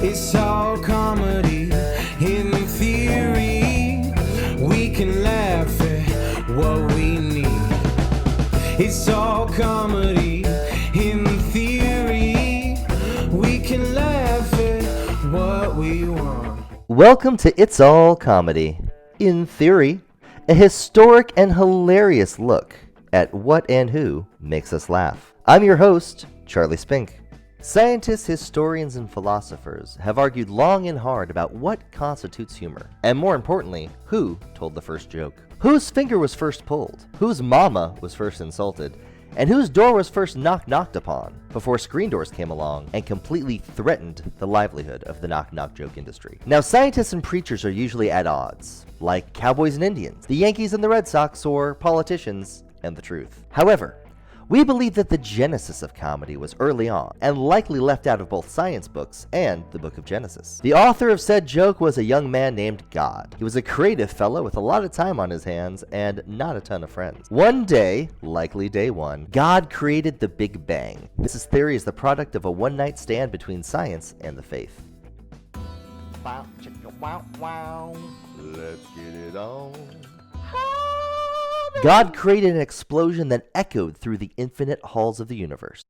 It's all comedy in theory. We can laugh at what we need. It's all comedy in theory. We can laugh at what we want. Welcome to It's All Comedy. In theory, a historic and hilarious look at what and who makes us laugh. I'm your host, Charlie Spink. Scientists, historians, and philosophers have argued long and hard about what constitutes humor, and more importantly, who told the first joke. Whose finger was first pulled, whose mama was first insulted, and whose door was first knocked upon before screen doors came along and completely threatened the livelihood of the knock joke industry. Now, scientists and preachers are usually at odds, like cowboys and Indians, the Yankees and the Red Sox, or politicians and the truth. However, we believe that the genesis of comedy was early on, and likely left out of both science books and the book of Genesis. The author of said joke was a young man named God. He was a creative fellow with a lot of time on his hands and not a ton of friends. One day, likely day one, God created the Big Bang. This theory is the product of a one-night stand between science and the faith. Wow, chicka, wow, wow. Let's get it on. God created an explosion that echoed through the infinite halls of the universe.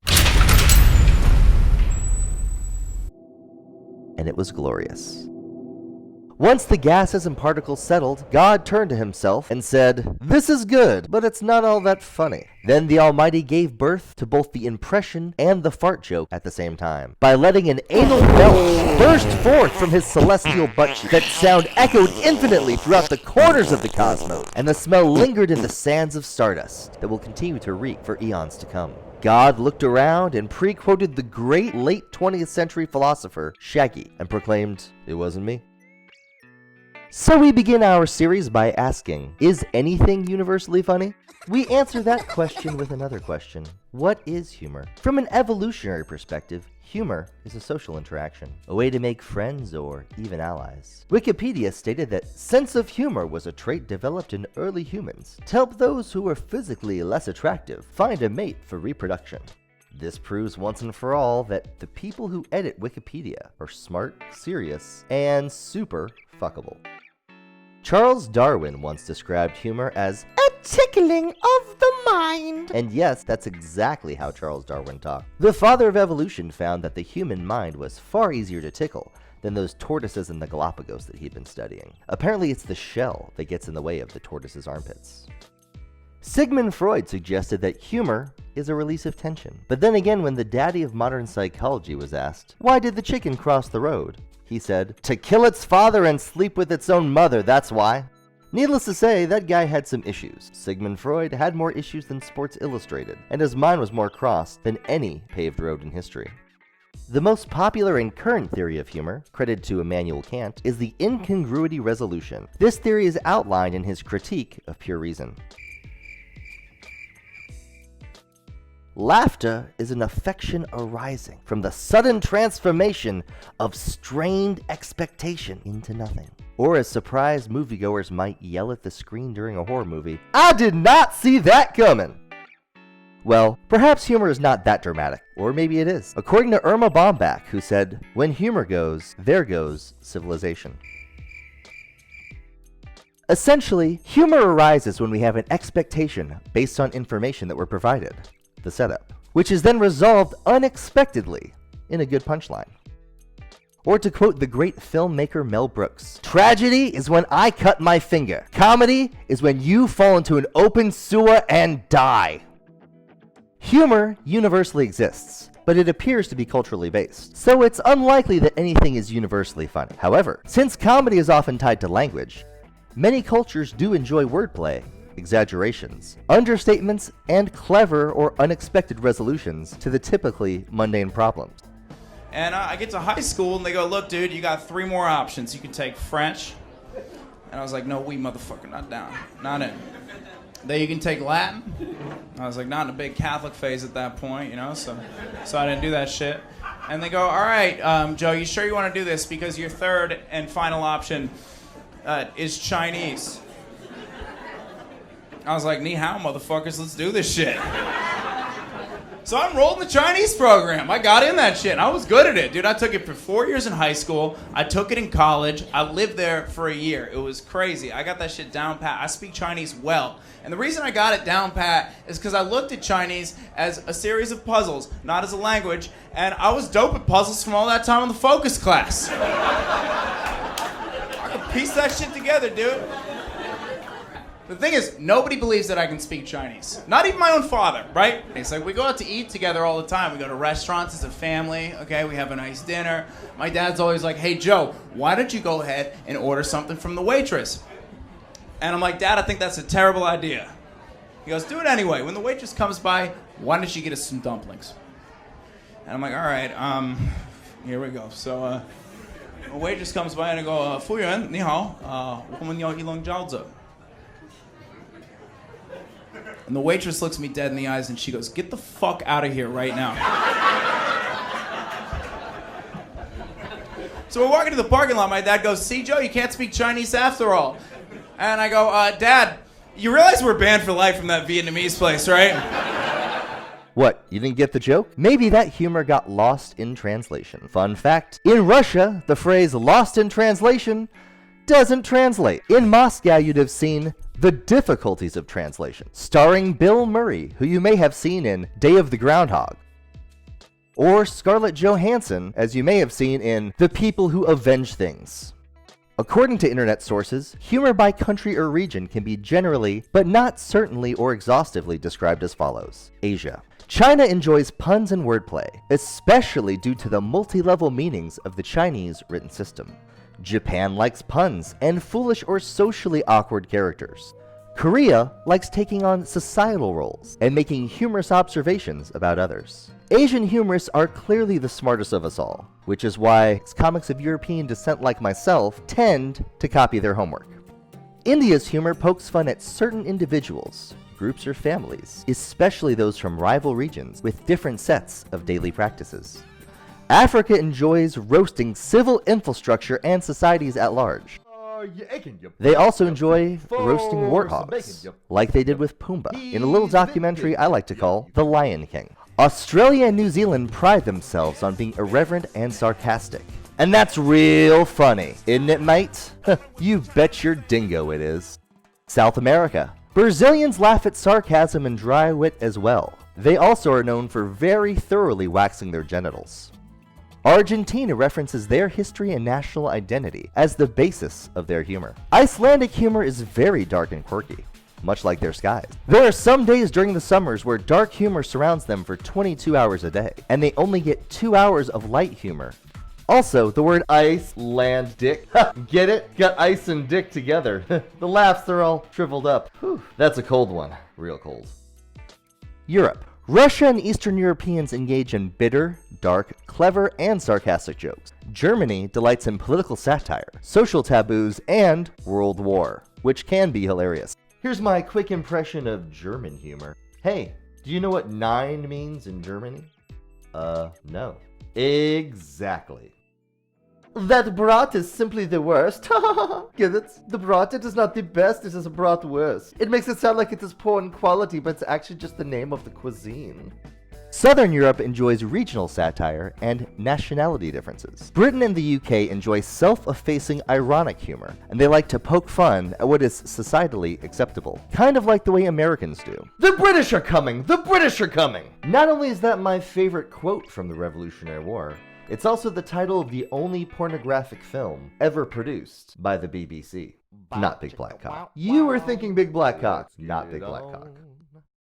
And it was glorious. Once the gases and particles settled, God turned to himself and said, "This is good, but it's not all that funny." Then the Almighty gave birth to both the impression and the fart joke at the same time, by letting an anal belch burst forth from his celestial butt cheek. That sound echoed infinitely throughout the corners of the cosmos, and the smell lingered in the sands of stardust that will continue to reek for eons to come. God looked around and pre-quoted the great late 20th century philosopher Shaggy and proclaimed, "It wasn't me." So we begin our series by asking, is anything universally funny? We answer that question with another question. What is humor? From an evolutionary perspective, humor is a social interaction, a way to make friends or even allies. Wikipedia stated that sense of humor was a trait developed in early humans to help those who were physically less attractive find a mate for reproduction. This proves once and for all that the people who edit Wikipedia are smart, serious, and super fuckable. Charles Darwin once described humor as a tickling of the mind. And yes, that's exactly how Charles Darwin talked. The father of evolution found that the human mind was far easier to tickle than those tortoises in the Galapagos that he'd been studying. Apparently it's the shell that gets in the way of the tortoise's armpits. Sigmund Freud suggested that humor is a release of tension. But then again, when the daddy of modern psychology was asked, "Why did the chicken cross the road?" he said, "To kill its father and sleep with its own mother, that's why." Needless to say, that guy had some issues. Sigmund Freud had more issues than Sports Illustrated, and his mind was more crossed than any paved road in history. The most popular and current theory of humor, credited to Immanuel Kant, is the incongruity resolution. This theory is outlined in his Critique of Pure Reason. Laughter is an affection arising from the sudden transformation of strained expectation into nothing. Or as surprised moviegoers might yell at the screen during a horror movie, "I did not see that coming!" Well, perhaps humor is not that dramatic, or maybe it is. According to Irma Bombach, who said, "When humor goes, there goes civilization." Essentially, humor arises when we have an expectation based on information that we're provided. The setup, which is then resolved unexpectedly in a good punchline. Or to quote the great filmmaker Mel Brooks, "Tragedy is when I cut my finger. Comedy is when you fall into an open sewer and die." Humor universally exists, but it appears to be culturally based, so it's unlikely that anything is universally funny. However, since comedy is often tied to language, many cultures do enjoy wordplay, exaggerations, understatements, and clever or unexpected resolutions to the typically mundane problems. And I get to high school and they go, "Look, dude, you got 3 more options. You can take French." And I was like, "No, we motherfucker, not down, not in." "Then you can take Latin." I was like, not in a big Catholic phase at that point, you know, so I didn't do that shit. And they go, "All right, Joe, you sure you want to do this? Because your third and final option is Chinese." I was like, "Ni hao, motherfuckers, let's do this shit." So I enrolled in the Chinese program. I got in that shit. I was good at it, dude. I took it for 4 years in high school. I took it in college. I lived there for a year. It was crazy. I got that shit down pat. I speak Chinese well. And the reason I got it down pat is because I looked at Chinese as a series of puzzles, not as a language. And I was dope at puzzles from all that time in the focus class. I could piece that shit together, dude. The thing is, nobody believes that I can speak Chinese. Not even my own father, right? It's like we go out to eat together all the time. We go to restaurants as a family, okay? We have a nice dinner. My dad's always like, hey, Joe, why don't you go ahead and order something from the waitress? And I'm like, Dad, I think that's a terrible idea. He goes, do it anyway. When the waitress comes by, why don't you get us some dumplings? And I'm like, all right, here we go. So, the waitress comes by and I go, 服务员, 你好, 我们要一笼饺子. And the waitress looks me dead in the eyes and she goes, get the fuck out of here right now. So we're walking to the parking lot. My dad goes, see, Joe, you can't speak Chinese after all. And I go, Dad, you realize we're banned for life from that Vietnamese place, right? What, you didn't get the joke? Maybe that humor got lost in translation. Fun fact, in Russia, the phrase lost in translation doesn't translate. In Moscow, you'd have seen The Difficulties of Translation, starring Bill Murray, who you may have seen in Day of the Groundhog, or Scarlett Johansson, as you may have seen in The People Who Avenge Things. According to internet sources, humor by country or region can be generally, but not certainly or exhaustively described as follows. Asia. China enjoys puns and wordplay, especially due to the multi-level meanings of the Chinese written system. Japan likes puns and foolish or socially awkward characters. Korea likes taking on societal roles and making humorous observations about others. Asian humorists are clearly the smartest of us all, which is why comics of European descent like myself tend to copy their homework. India's humor pokes fun at certain individuals, groups, or families, especially those from rival regions with different sets of daily practices. Africa enjoys roasting civil infrastructure and societies at large. They also enjoy roasting warthogs, like they did with Pumbaa, in a little documentary I like to call The Lion King. Australia and New Zealand pride themselves on being irreverent and sarcastic. And that's real funny, isn't it, mate? You bet your dingo it is. South America. Brazilians laugh at sarcasm and dry wit as well. They also are known for very thoroughly waxing their genitals. Argentina references their history and national identity as the basis of their humor. Icelandic humor is very dark and quirky, much like their skies. There are some days during the summers where dark humor surrounds them for 22 hours a day, and they only get 2 hours of light humor. Also, the word ice, land, dick. Get it? Got ice and dick together. The laughs are all shriveled up. Whew, that's a cold one. Real cold. Europe. Russia and Eastern Europeans engage in bitter, dark, clever, and sarcastic jokes. Germany delights in political satire, social taboos, and World War, which can be hilarious. Here's my quick impression of German humor. Hey, do you know what 9 means in Germany? No. Exactly. That brat is simply the worst. Get it? The brat, it is not the best, it is a brat worse. It makes it sound like it is poor in quality, but it's actually just the name of the cuisine. Southern Europe enjoys regional satire and nationality differences. Britain and the UK enjoy self-effacing ironic humor, and they like to poke fun at what is societally acceptable. Kind of like the way Americans do. The British are coming! The British are coming! Not only is that my favorite quote from the Revolutionary War, it's also the title of the only pornographic film ever produced by the BBC. Not Big Black Cock. You were thinking Big Black Cock, not Big Black Cock.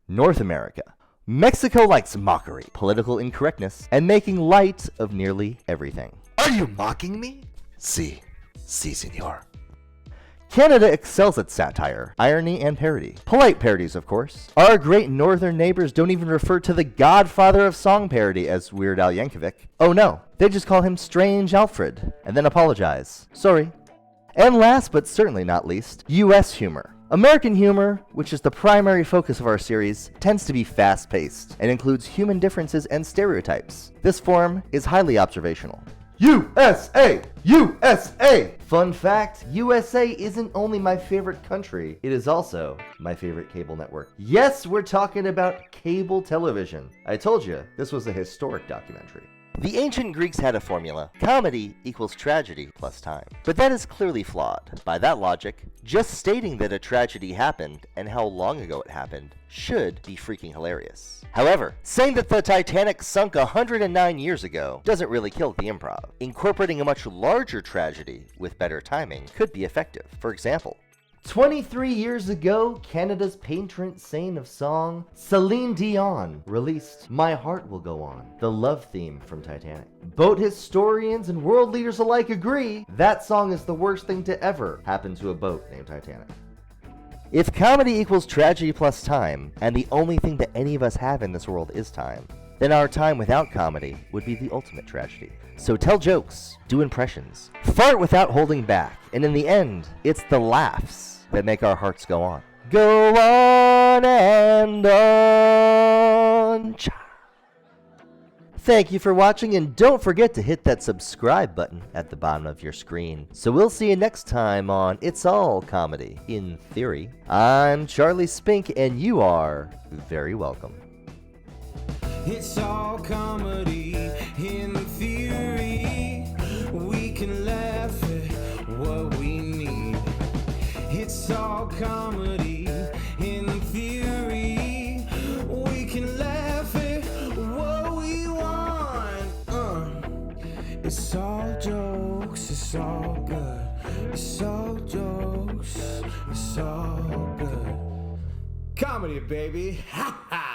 North America. Mexico likes mockery, political incorrectness, and making light of nearly everything. Are you mocking me? Si, senor. Canada excels at satire, irony, and parody. Polite parodies, of course. Our great northern neighbors don't even refer to the godfather of song parody as Weird Al Yankovic. Oh no, they just call him Strange Alfred, and then apologize. Sorry. And last but certainly not least, US humor. American humor, which is the primary focus of our series, tends to be fast-paced and includes human differences and stereotypes. This form is highly observational. USA! USA! Fun fact, USA isn't only my favorite country, it is also my favorite cable network. Yes, we're talking about cable television. I told you, this was a historic documentary. The ancient Greeks had a formula: comedy equals tragedy plus time. But that is clearly flawed. By that logic, just stating that a tragedy happened and how long ago it happened should be freaking hilarious. However, saying that the Titanic sunk 109 years ago doesn't really kill the improv. Incorporating a much larger tragedy with better timing could be effective. For example, 23 years ago, Canada's patron saint of song, Celine Dion, released My Heart Will Go On, the love theme from Titanic. Boat historians and world leaders alike agree that song is the worst thing to ever happen to a boat named Titanic. If comedy equals tragedy plus time, and the only thing that any of us have in this world is time, then our time without comedy would be the ultimate tragedy. So tell jokes, do impressions, fart without holding back, and in the end, it's the laughs that make our hearts go on. Go on and on. Cha. Thank you for watching, and don't forget to hit that subscribe button at the bottom of your screen. So we'll see you next time on It's All Comedy, in theory. I'm Charlie Spink, and you are very welcome. It's all comedy in theory. We can laugh at what we need. It's all comedy in theory. We can laugh at what we want. It's all jokes, it's all good. It's all jokes, it's all good. Comedy, baby. Ha ha!